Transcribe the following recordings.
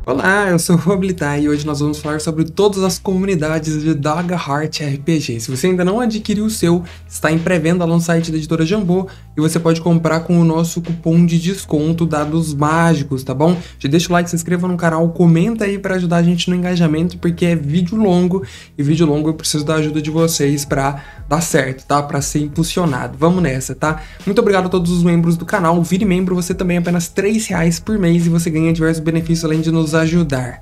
Olá, eu sou o Roblitar e hoje nós vamos falar sobre todas as comunidades de Daggerheart RPG. Se você ainda não adquiriu o seu, está em pré-venda lá no site da editora Jambô e você pode comprar com o nosso cupom de desconto Dados Mágicos, tá bom? Já deixa o like, se inscreva no canal, comenta aí para ajudar a gente no engajamento, porque é vídeo longo e vídeo longo eu preciso da ajuda de vocês para dar certo, tá? Para ser impulsionado. Vamos nessa, tá? Muito obrigado a todos os membros do canal. Vire membro, você também é apenas R$3 por mês e você ganha diversos benefícios além de nos ajudar.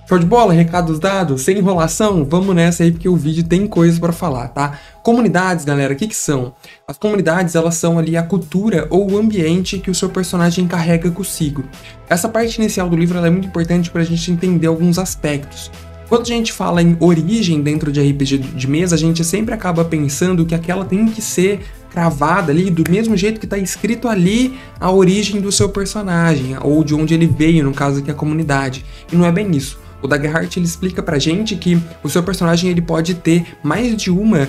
Show de bola? Recados dados? Sem enrolação? Vamos nessa aí porque o vídeo tem coisa para falar, tá? Comunidades, galera, o que são? As comunidades, elas são ali a cultura ou o ambiente que o seu personagem carrega consigo. Essa parte inicial do livro ela é muito importante para a gente entender alguns aspectos. Quando a gente fala em origem dentro de RPG de mesa, a gente sempre acaba pensando que aquela tem que ser cravada ali, do mesmo jeito que está escrito ali a origem do seu personagem, ou de onde ele veio, no caso aqui a comunidade. E não é bem isso. O Daggerheart ele explica pra gente que o seu personagem ele pode ter mais de uma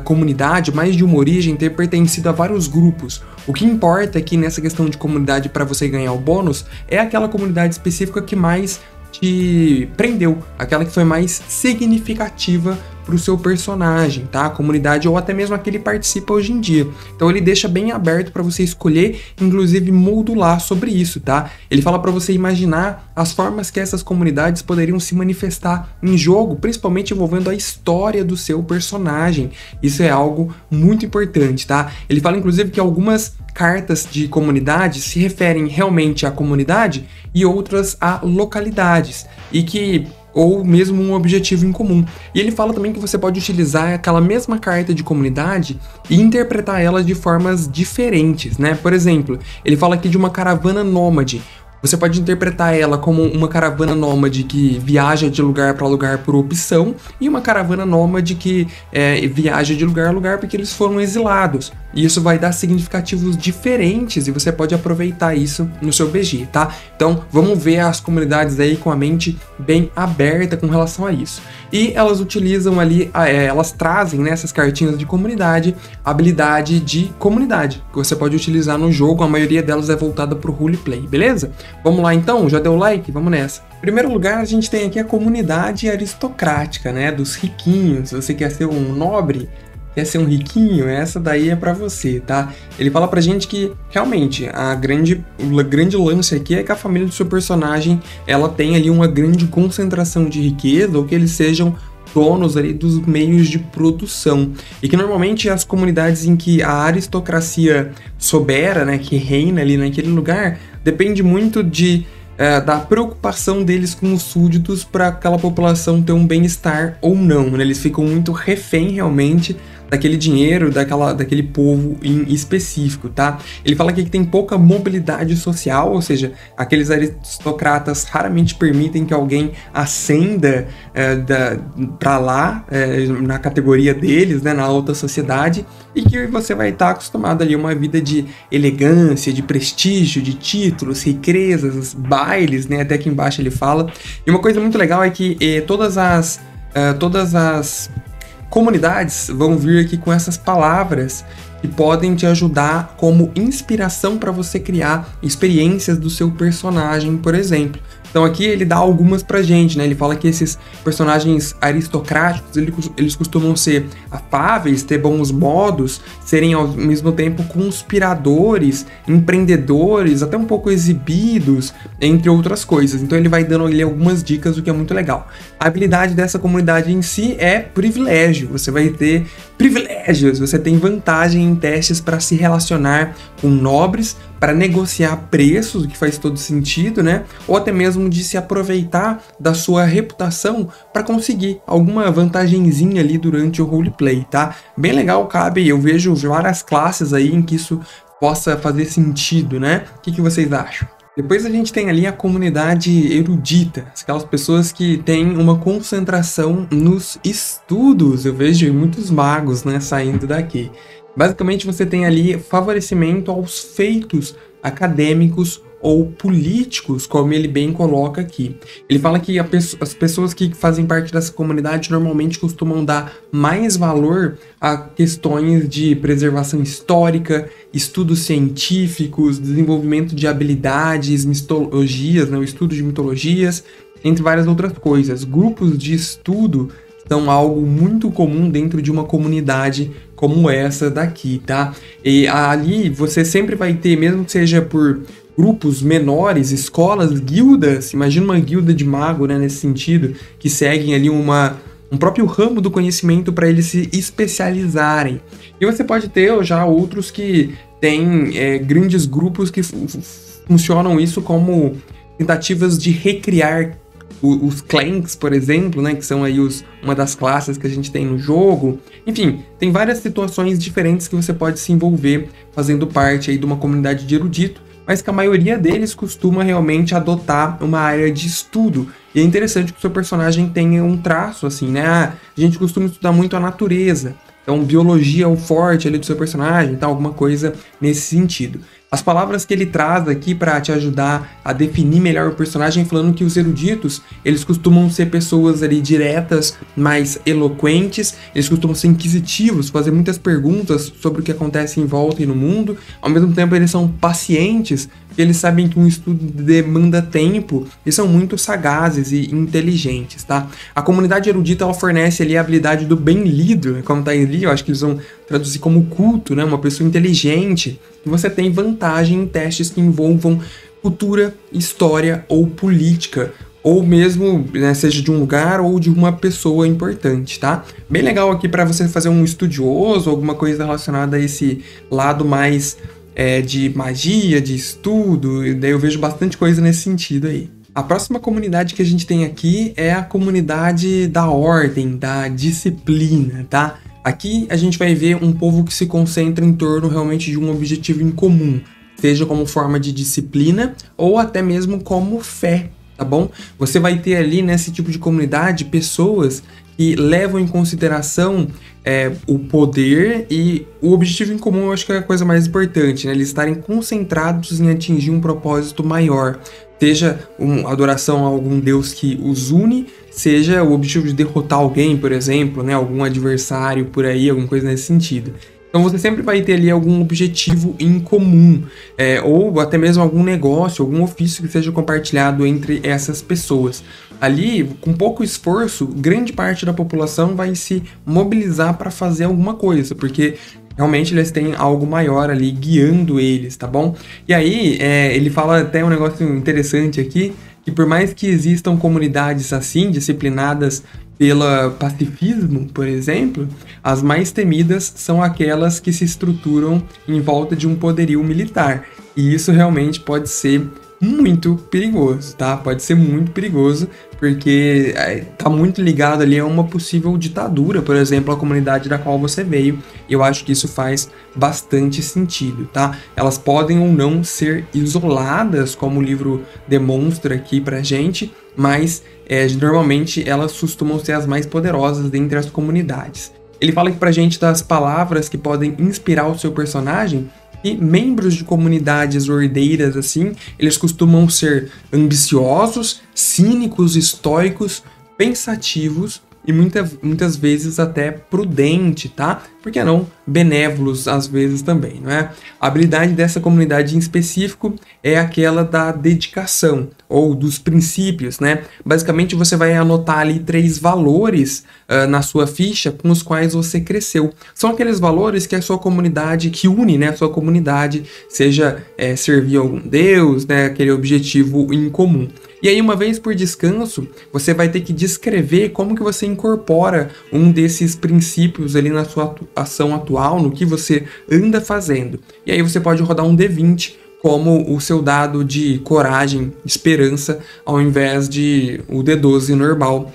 comunidade, mais de uma origem, ter pertencido a vários grupos. O que importa aqui nessa questão de comunidade para você ganhar o bônus é aquela comunidade específica que mais te prendeu, aquela que foi mais significativa para o seu personagem, tá? A comunidade ou até mesmo a que ele participa hoje em dia. Então ele deixa bem aberto para você escolher, inclusive modular sobre isso, tá? Ele fala para você imaginar as formas que essas comunidades poderiam se manifestar em jogo, principalmente envolvendo a história do seu personagem. Isso é algo muito importante, tá? Ele fala inclusive que algumas cartas de comunidade se referem realmente à comunidade e outras a localidades, e que ou mesmo um objetivo em comum. E ele fala também que você pode utilizar aquela mesma carta de comunidade e interpretar ela de formas diferentes, né? Por exemplo, ele fala aqui de uma caravana nômade. Você pode interpretar ela como uma caravana nômade que viaja de lugar para lugar por opção e uma caravana nômade que viaja de lugar a lugar porque eles foram exilados. E isso vai dar significativos diferentes e você pode aproveitar isso no seu BG, tá? Então vamos ver as comunidades aí com a mente bem aberta com relação a isso. E elas utilizam ali, elas trazem nessas cartinhas de comunidade a habilidade de comunidade, que você pode utilizar no jogo, a maioria delas é voltada para o roleplay, beleza? Vamos lá então? Já deu like? Vamos nessa! Em primeiro lugar, a gente tem aqui a comunidade aristocrática, né? Dos riquinhos. Se você quer ser um nobre, quer ser um riquinho, essa daí é pra você, tá? Ele fala pra gente que, realmente, o grande lance aqui é que a família do seu personagem, ela tem ali uma grande concentração de riqueza, ou que eles sejam donos ali dos meios de produção. E que normalmente as comunidades em que a aristocracia sobera, né, que reina ali naquele lugar, depende muito da preocupação deles com os súditos para aquela população ter um bem-estar ou não, né? Eles ficam muito refém realmente daquele dinheiro, daquele povo em específico, tá? Ele fala aqui que tem pouca mobilidade social, ou seja, aqueles aristocratas raramente permitem que alguém ascenda para lá, na categoria deles, né, na alta sociedade, e que você vai estar acostumado ali a uma vida de elegância, de prestígio, de títulos, riquezas, bailes, né? Até aqui embaixo ele fala. E uma coisa muito legal é que todas as comunidades vão vir aqui com essas palavras que podem te ajudar como inspiração para você criar experiências do seu personagem, por exemplo. Então aqui ele dá algumas pra gente, né? Ele fala que esses personagens aristocráticos, eles costumam ser afáveis, ter bons modos, serem ao mesmo tempo conspiradores, empreendedores, até um pouco exibidos, entre outras coisas. Então ele vai dando ali algumas dicas, o que é muito legal. A habilidade dessa comunidade em si é privilégio. Você vai ter privilégios, você tem vantagem em testes para se relacionar com nobres, para negociar preços, o que faz todo sentido, né? Ou até mesmo de se aproveitar da sua reputação para conseguir alguma vantagenzinha ali durante o roleplay, tá? Bem legal, cabe, eu vejo várias classes aí em que isso possa fazer sentido, né? O que vocês acham? Depois a gente tem ali a comunidade erudita, aquelas pessoas que têm uma concentração nos estudos. Eu vejo muitos magos, né, saindo daqui. Basicamente você tem ali favorecimento aos feitos acadêmicos ou políticos, como ele bem coloca aqui. Ele fala que as pessoas que fazem parte dessa comunidade normalmente costumam dar mais valor a questões de preservação histórica, estudos científicos, desenvolvimento de habilidades, mitologias, né, o estudo de mitologias, entre várias outras coisas. Grupos de estudo são algo muito comum dentro de uma comunidade como essa daqui, tá? E ali você sempre vai ter, mesmo que seja por grupos menores, escolas, guildas, imagina uma guilda de mago, né, nesse sentido, que seguem ali um próprio ramo do conhecimento para eles se especializarem. E você pode ter já outros que têm grandes grupos que funcionam isso como tentativas de recriar os clanks, por exemplo, né, que são aí uma das classes que a gente tem no jogo. Enfim, tem várias situações diferentes que você pode se envolver fazendo parte aí de uma comunidade de erudito, mas que a maioria deles costuma realmente adotar uma área de estudo. E é interessante que o seu personagem tenha um traço assim, né? A gente costuma estudar muito a natureza, então biologia é o forte ali do seu personagem, tá? Alguma coisa nesse sentido. As palavras que ele traz aqui para te ajudar a definir melhor o personagem, falando que os eruditos, eles costumam ser pessoas ali diretas, mais eloquentes, eles costumam ser inquisitivos, fazer muitas perguntas sobre o que acontece em volta e no mundo, ao mesmo tempo eles são pacientes, eles sabem que um estudo demanda tempo e são muito sagazes e inteligentes, tá? A comunidade erudita, ela fornece ali a habilidade do bem lido, como tá ali, eu acho que eles vão traduzir como culto, né? Uma pessoa inteligente, e você tem vantagem em testes que envolvam cultura, história ou política, ou mesmo, né, seja de um lugar ou de uma pessoa importante, tá? Bem legal aqui para você fazer um estudioso, alguma coisa relacionada a esse lado mais de magia, de estudo, e daí eu vejo bastante coisa nesse sentido aí. A próxima comunidade que a gente tem aqui é a comunidade da ordem, da disciplina, tá? Aqui a gente vai ver um povo que se concentra em torno realmente de um objetivo em comum, seja como forma de disciplina ou até mesmo como fé, tá bom? Você vai ter ali nesse tipo de comunidade pessoas que levam em consideração o poder e o objetivo em comum. Eu acho que é a coisa mais importante, né? Eles estarem concentrados em atingir um propósito maior, seja uma adoração a algum deus que os une, seja o objetivo de derrotar alguém, por exemplo, né? Algum adversário por aí, alguma coisa nesse sentido. Então você sempre vai ter ali algum objetivo em comum, ou até mesmo algum negócio, algum ofício que seja compartilhado entre essas pessoas. Ali, com pouco esforço, grande parte da população vai se mobilizar para fazer alguma coisa, porque realmente eles têm algo maior ali guiando eles, tá bom? E aí, ele fala até um negócio interessante aqui, que por mais que existam comunidades assim, disciplinadas pelo pacifismo, por exemplo, as mais temidas são aquelas que se estruturam em volta de um poderio militar. E isso realmente pode ser muito perigoso, tá? Pode ser muito perigoso, porque tá muito ligado ali a uma possível ditadura, por exemplo, a comunidade da qual você veio. E eu acho que isso faz bastante sentido, tá? Elas podem ou não ser isoladas, como o livro demonstra aqui pra gente, mas normalmente elas costumam ser as mais poderosas dentre as comunidades. Ele fala aqui pra gente das palavras que podem inspirar o seu personagem, e membros de comunidades ordeiras, assim, eles costumam ser ambiciosos, cínicos, estoicos, pensativos e muitas vezes até prudente, tá? Por que não benévolos às vezes também, não é? A habilidade dessa comunidade em específico é aquela da dedicação ou dos princípios, né? Basicamente você vai anotar ali 3 valores na sua ficha com os quais você cresceu. São aqueles valores que a sua comunidade, que une, né, a sua comunidade, seja servir a algum deus, né, aquele objetivo em comum. E aí, uma vez por descanso, você vai ter que descrever como que você incorpora um desses princípios ali na sua ação atual, no que você anda fazendo. E aí você pode rodar um D20 como o seu dado de coragem, esperança, ao invés de o D12 normal,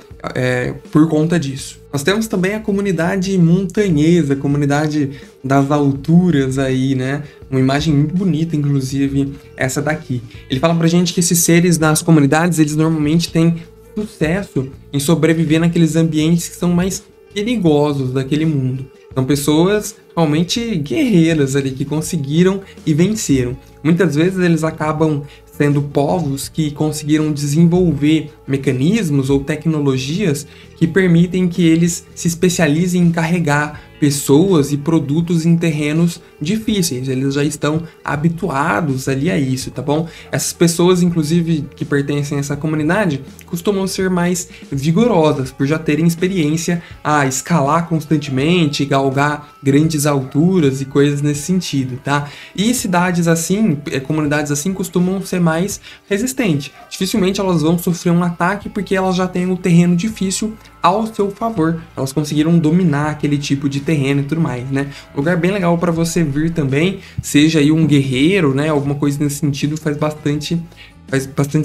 por conta disso. Nós temos também a comunidade montanhesa, a comunidade das alturas aí, né? Uma imagem muito bonita, inclusive, essa daqui. Ele fala pra gente que esses seres das comunidades, eles normalmente têm sucesso em sobreviver naqueles ambientes que são mais perigosos daquele mundo. São pessoas realmente guerreiras ali, que conseguiram e venceram. Muitas vezes eles acabam sendo povos que conseguiram desenvolver mecanismos ou tecnologias que permitem que eles se especializem em carregar pessoas e produtos em terrenos difíceis. Eles já estão habituados ali a isso, tá bom? Essas pessoas, inclusive, que pertencem a essa comunidade, costumam ser mais vigorosas, por já terem experiência a escalar constantemente, galgar grandes alturas e coisas nesse sentido, tá? E cidades assim, comunidades assim, costumam ser mais resistentes. Dificilmente elas vão sofrer um ataque porque elas já têm o terreno difícil ao seu favor. Elas conseguiram dominar aquele tipo de terreno e tudo mais, né? Um lugar bem legal para você vir também, seja aí um guerreiro, né? Alguma coisa nesse sentido, faz bastante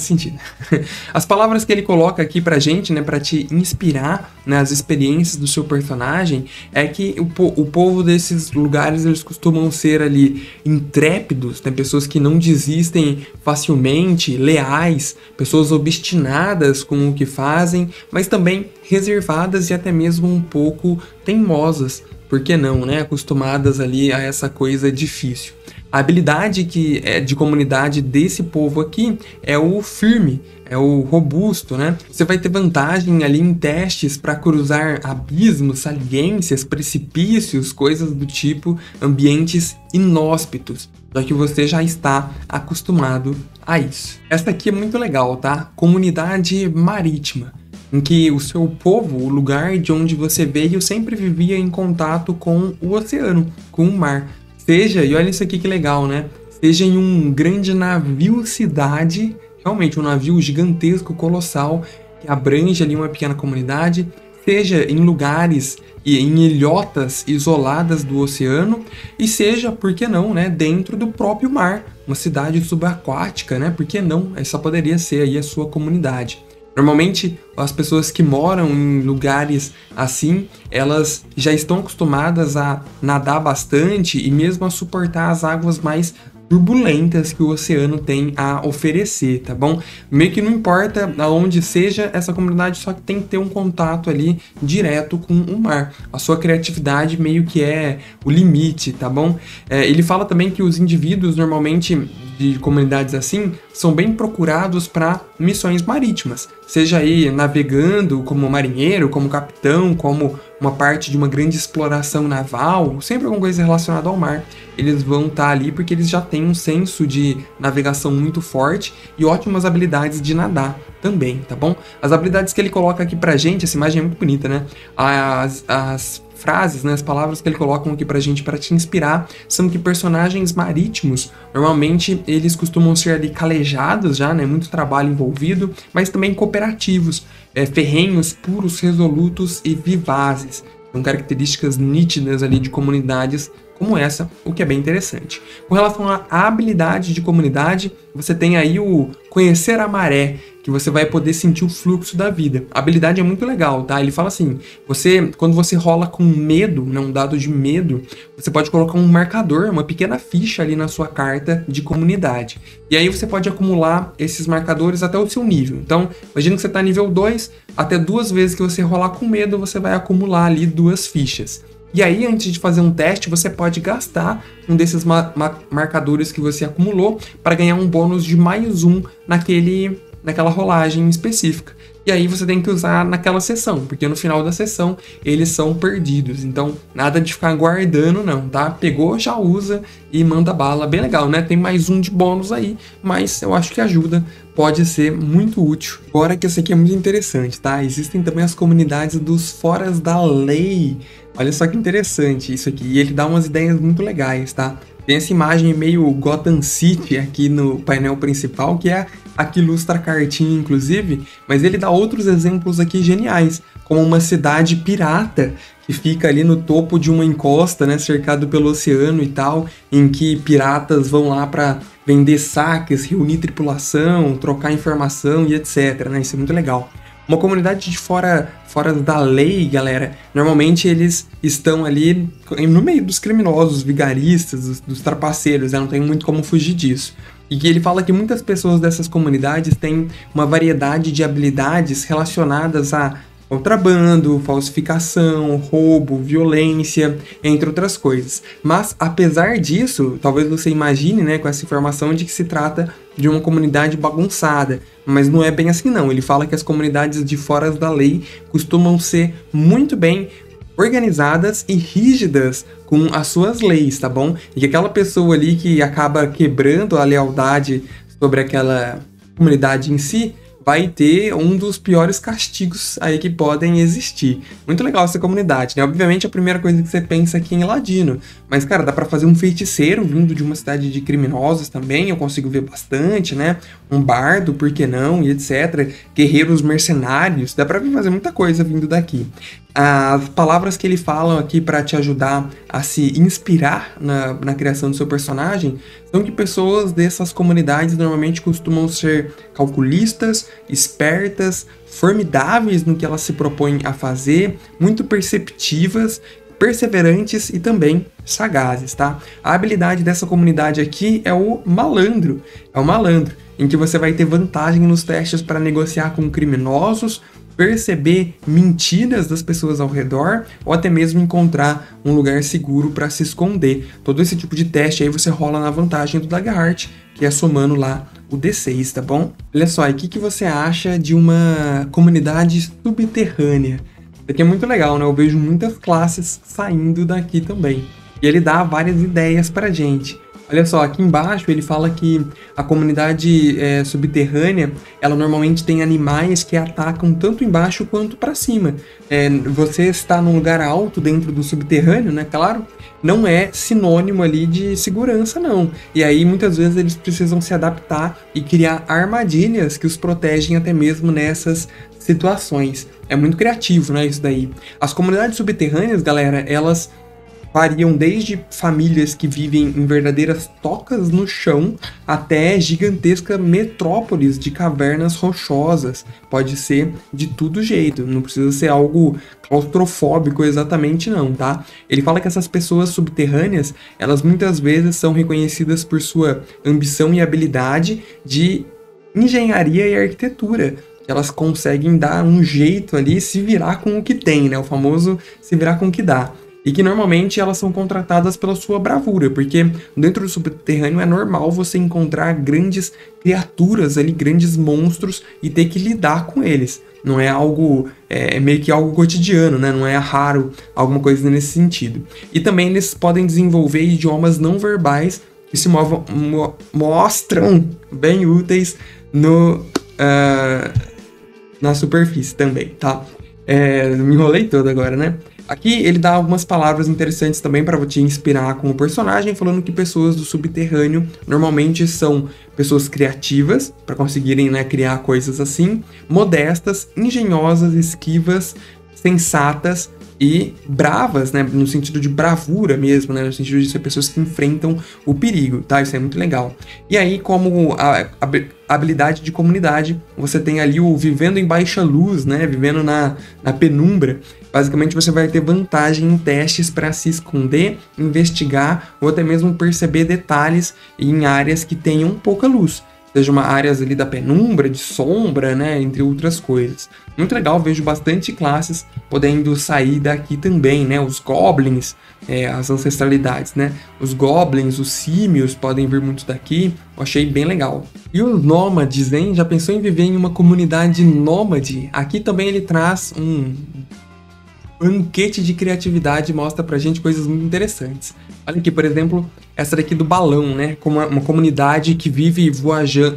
sentido. As palavras que ele coloca aqui pra gente, né, pra te inspirar nas experiências do seu personagem, é que o povo desses lugares, eles costumam ser ali intrépidos, né, pessoas que não desistem facilmente, leais, pessoas obstinadas com o que fazem, mas também reservadas e até mesmo um pouco teimosas, por que não, né, acostumadas ali a essa coisa difícil. A habilidade que é de comunidade desse povo aqui é o firme, é o robusto, né? Você vai ter vantagem ali em testes para cruzar abismos, saliências, precipícios, coisas do tipo, ambientes inóspitos, já que você já está acostumado a isso. Essa aqui é muito legal, tá? Comunidade marítima, em que o seu povo, o lugar de onde você veio, sempre vivia em contato com o oceano, com o mar. Seja, e olha isso aqui que legal, né? Seja em um grande navio-cidade, realmente um navio gigantesco, colossal, que abrange ali uma pequena comunidade, seja em lugares e em ilhotas isoladas do oceano, e seja, por que não, né, dentro do próprio mar, uma cidade subaquática, né? Por que não? Essa poderia ser aí a sua comunidade. Normalmente, as pessoas que moram em lugares assim, elas já estão acostumadas a nadar bastante e mesmo a suportar as águas mais turbulentas que o oceano tem a oferecer, tá bom? Meio que não importa aonde seja essa comunidade, só que tem que ter um contato ali direto com o mar. A sua criatividade meio que é o limite, tá bom? Ele fala também que os indivíduos normalmente de comunidades assim são bem procurados para missões marítimas, seja aí navegando como marinheiro, como capitão, como uma parte de uma grande exploração naval, sempre alguma coisa relacionada ao mar. Eles vão estar ali porque eles já têm um senso de navegação muito forte e ótimas habilidades de nadar também, tá bom? As habilidades que ele coloca aqui pra gente, essa imagem é muito bonita, né? As frases, né, as palavras que ele coloca aqui pra gente para te inspirar são que personagens marítimos, normalmente eles costumam ser ali calejados já, né, muito trabalho envolvido, mas também cooperativos, ferrenhos, puros, resolutos e vivazes. São características nítidas ali de comunidades como essa, o que é bem interessante. Com relação à habilidade de comunidade, você tem aí o conhecer a maré, que você vai poder sentir o fluxo da vida. A habilidade é muito legal, tá? Ele fala assim, quando você rola com medo, né, um dado de medo, você pode colocar um marcador, uma pequena ficha ali na sua carta de comunidade. E aí você pode acumular esses marcadores até o seu nível. Então, imagina que você está nível 2, até 2 vezes que você rolar com medo, você vai acumular ali 2 fichas. E aí, antes de fazer um teste, você pode gastar um desses marcadores que você acumulou para ganhar um bônus de +1 naquela rolagem específica. E aí você tem que usar naquela sessão, porque no final da sessão eles são perdidos. Então, nada de ficar guardando não, tá? Pegou, já usa e manda bala. Bem legal, né? Tem +1 de bônus aí, mas eu acho que ajuda, pode ser muito útil. Agora que essa aqui é muito interessante, tá? Existem também as comunidades dos foras da lei. Olha só que interessante isso aqui. E ele dá umas ideias muito legais, tá? Tem essa imagem meio Gotham City aqui no painel principal, que é a que ilustra a cartinha, inclusive, mas ele dá outros exemplos aqui geniais, como uma cidade pirata, que fica ali no topo de uma encosta, né, cercado pelo oceano e tal, em que piratas vão lá para vender saques, reunir tripulação, trocar informação e etc, né? Isso é muito legal. Uma comunidade de fora da lei, galera, normalmente eles estão ali no meio dos criminosos, vigaristas, dos trapaceiros, né? Não tem muito como fugir disso. E que ele fala que muitas pessoas dessas comunidades têm uma variedade de habilidades relacionadas a contrabando, falsificação, roubo, violência, entre outras coisas. Mas, apesar disso, talvez você imagine, né, com essa informação de que se trata de uma comunidade bagunçada, mas não é bem assim não. Ele fala que as comunidades de fora da lei costumam ser muito bem organizadas e rígidas com as suas leis, tá bom? E que aquela pessoa ali que acaba quebrando a lealdade sobre aquela comunidade em si, vai ter um dos piores castigos aí que podem existir. Muito legal essa comunidade, né? Obviamente a primeira coisa que você pensa aqui em Ladino, mas cara, dá pra fazer um feiticeiro vindo de uma cidade de criminosos também, eu consigo ver bastante, né? Um bardo, por que não, e etc. Guerreiros mercenários, dá pra fazer muita coisa vindo daqui. As palavras que ele fala aqui para te ajudar a se inspirar na criação do seu personagem são que pessoas dessas comunidades normalmente costumam ser calculistas, espertas, formidáveis no que elas se propõem a fazer, muito perceptivas, perseverantes e também sagazes, tá? A habilidade dessa comunidade aqui é o malandro. É o malandro, em que você vai ter vantagem nos testes para negociar com criminosos, perceber mentiras das pessoas ao redor ou até mesmo encontrar um lugar seguro para se esconder. Todo esse tipo de teste aí você rola na vantagem do Dagahart, que é somando lá o D6, tá bom? Olha só, e o que você acha de uma comunidade subterrânea? Isso aqui é muito legal, né? Eu vejo muitas classes saindo daqui também. E ele dá várias ideias pra gente. Olha só, aqui embaixo ele fala que a comunidade subterrânea, ela normalmente tem animais que atacam tanto embaixo quanto para cima. Você está num lugar alto dentro do subterrâneo, né? Claro, não é sinônimo ali de segurança, não. E aí muitas vezes eles precisam se adaptar e criar armadilhas que os protegem até mesmo nessas situações. É muito criativo, né, isso daí. As comunidades subterrâneas, galera, elas variam desde famílias que vivem em verdadeiras tocas no chão até gigantescas metrópoles de cavernas rochosas. Pode ser de todo jeito, não precisa ser algo claustrofóbico exatamente não, tá? Ele fala que essas pessoas subterrâneas, elas muitas vezes são reconhecidas por sua ambição e habilidade de engenharia e arquitetura. Elas conseguem dar um jeito ali, se virar com o que tem, né? O famoso se virar com o que dá. E que normalmente elas são contratadas pela sua bravura, porque dentro do subterrâneo é normal você encontrar grandes criaturas ali, grandes monstros e ter que lidar com eles. Não é algo, é meio que algo cotidiano, né? Não é raro alguma coisa nesse sentido. E também eles podem desenvolver idiomas não verbais que se mostram bem úteis na superfície também, tá? Me enrolei todo agora, né? Aqui ele dá algumas palavras interessantes também para te inspirar com o personagem, falando que pessoas do subterrâneo normalmente são pessoas criativas, para conseguirem, né, criar coisas assim, modestas, engenhosas, esquivas, sensatas e bravas, né, no sentido de bravura mesmo, né, no sentido de ser pessoas que enfrentam o perigo, tá? Isso é muito legal. E aí, como a habilidade de comunidade, você tem ali o vivendo em baixa luz, né, vivendo na penumbra. Basicamente, você vai ter vantagem em testes para se esconder, investigar ou até mesmo perceber detalhes em áreas que tenham pouca luz. Seja uma áreas ali da penumbra, de sombra, né, entre outras coisas. Muito legal, vejo bastante classes podendo sair daqui também, né, os goblins, as ancestralidades, né, os goblins, os símios podem vir muito daqui, eu achei bem legal. E os nômades, hein, já pensou em viver em uma comunidade nômade? Aqui também ele traz um banquete de criatividade, mostra pra gente coisas muito interessantes. Olha aqui, por exemplo, essa daqui do balão, né? Como uma comunidade que vive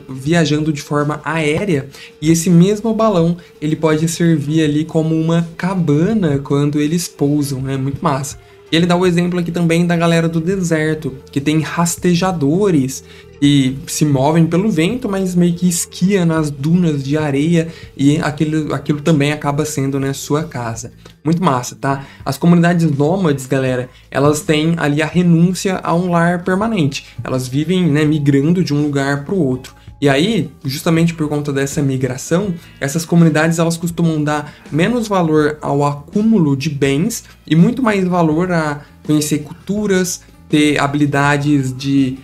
viajando de forma aérea, e esse mesmo balão, ele pode servir ali como uma cabana quando eles pousam, né? Muito massa. E ele dá o exemplo aqui também da galera do deserto, que tem rastejadores que se movem pelo vento, mas meio que esquia nas dunas de areia e aquilo também acaba sendo, né, sua casa. Muito massa, tá? As comunidades nômades, galera, elas têm ali a renúncia a um lar permanente. Elas vivem, né, migrando de um lugar para o outro. E aí, justamente por conta dessa migração, essas comunidades elas costumam dar menos valor ao acúmulo de bens e muito mais valor a conhecer culturas, ter habilidades de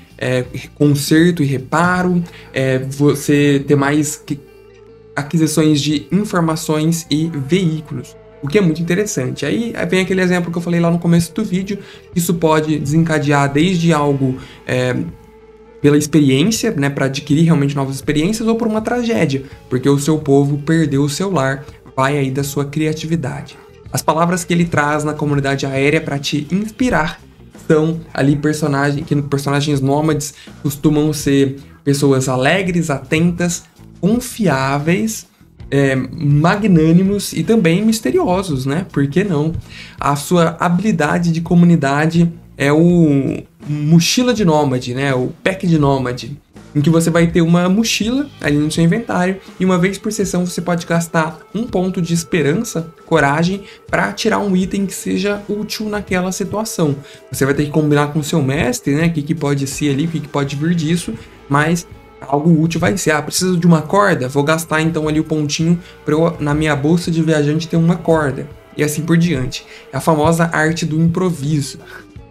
conserto e reparo, você ter mais aquisições de informações e veículos, o que é muito interessante. Aí vem aquele exemplo que eu falei lá no começo do vídeo, isso pode desencadear desde algo pela experiência, né, para adquirir realmente novas experiências, ou por uma tragédia, porque o seu povo perdeu o seu lar, vai aí da sua criatividade. As palavras que ele traz na comunidade aérea para te inspirar são ali personagens nômades costumam ser pessoas alegres, atentas, confiáveis, magnânimos e também misteriosos, né? Por que não? A sua habilidade de comunidade é o mochila de nômade, né? O pack de nômade, em que você vai ter uma mochila ali no seu inventário e uma vez por sessão você pode gastar um ponto de esperança, coragem, para tirar um item que seja útil naquela situação. Você vai ter que combinar com o seu mestre, né? O que pode ser ali, o que pode vir disso, mas algo útil vai ser. Preciso de uma corda? Vou gastar então ali o pontinho para eu, na minha bolsa de viajante, ter uma corda. E assim por diante. É a famosa arte do improviso.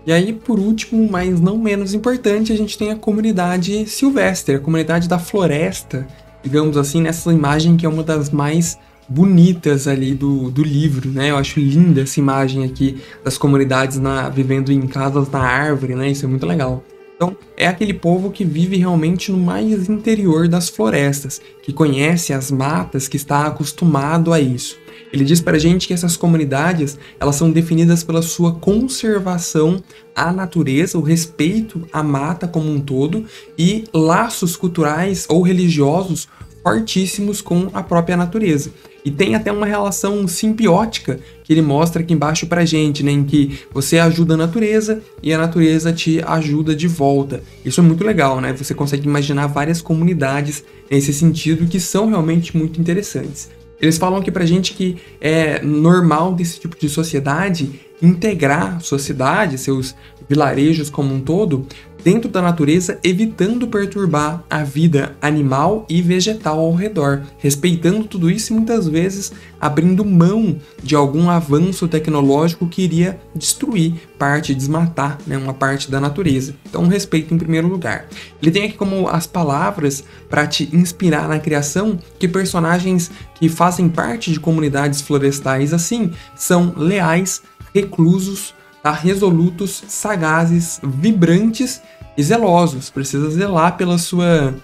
E aí, por último, mas não menos importante, a gente tem a comunidade silvestre, a comunidade da floresta, digamos assim, nessa imagem que é uma das mais bonitas ali do livro, né? Eu acho linda essa imagem aqui das comunidades vivendo em casas na árvore, né? Isso é muito legal. Então, é aquele povo que vive realmente no mais interior das florestas, que conhece as matas, que está acostumado a isso. Ele diz para a gente que essas comunidades, elas são definidas pela sua conservação à natureza, o respeito à mata como um todo e laços culturais ou religiosos fortíssimos com a própria natureza. E tem até uma relação simbiótica que ele mostra aqui embaixo pra gente, né, em que você ajuda a natureza e a natureza te ajuda de volta. Isso é muito legal, né? Você consegue imaginar várias comunidades nesse sentido que são realmente muito interessantes. Eles falam aqui pra gente que é normal desse tipo de sociedade integrar sua cidade, seus vilarejos como um todo, dentro da natureza, evitando perturbar a vida animal e vegetal ao redor, respeitando tudo isso e muitas vezes abrindo mão de algum avanço tecnológico que iria destruir parte, desmatar, né, uma parte da natureza. Então, respeito em primeiro lugar. Ele tem aqui como as palavras para te inspirar na criação que personagens que fazem parte de comunidades florestais assim são leais, reclusos, resolutos, sagazes, vibrantes e zelosos. Precisa zelar pela sua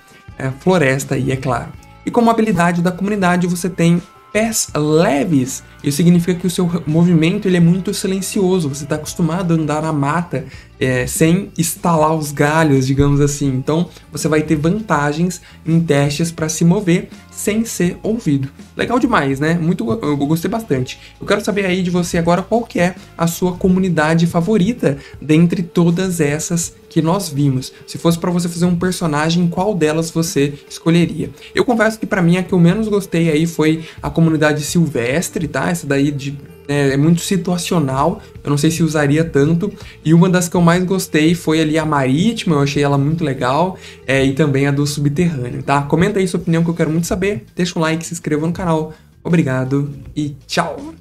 floresta aí, é claro. E como habilidade da comunidade você tem pés leves. Isso significa que o seu movimento ele é muito silencioso. Você está acostumado a andar na mata sem estalar os galhos, digamos assim. Então você vai ter vantagens em testes para se mover sem ser ouvido. Legal demais, né? Eu gostei bastante. Eu quero saber aí de você agora qual que é a sua comunidade favorita dentre todas essas que nós vimos. Se fosse para você fazer um personagem, qual delas você escolheria? Eu confesso que para mim a que eu menos gostei aí foi a comunidade silvestre, tá? Essa daí é muito situacional, eu não sei se usaria tanto. E uma das que eu mais gostei foi ali a marítima, eu achei ela muito legal, e também a do subterrâneo, tá? Comenta aí sua opinião que eu quero muito saber, deixa um like, se inscreva no canal. Obrigado e tchau!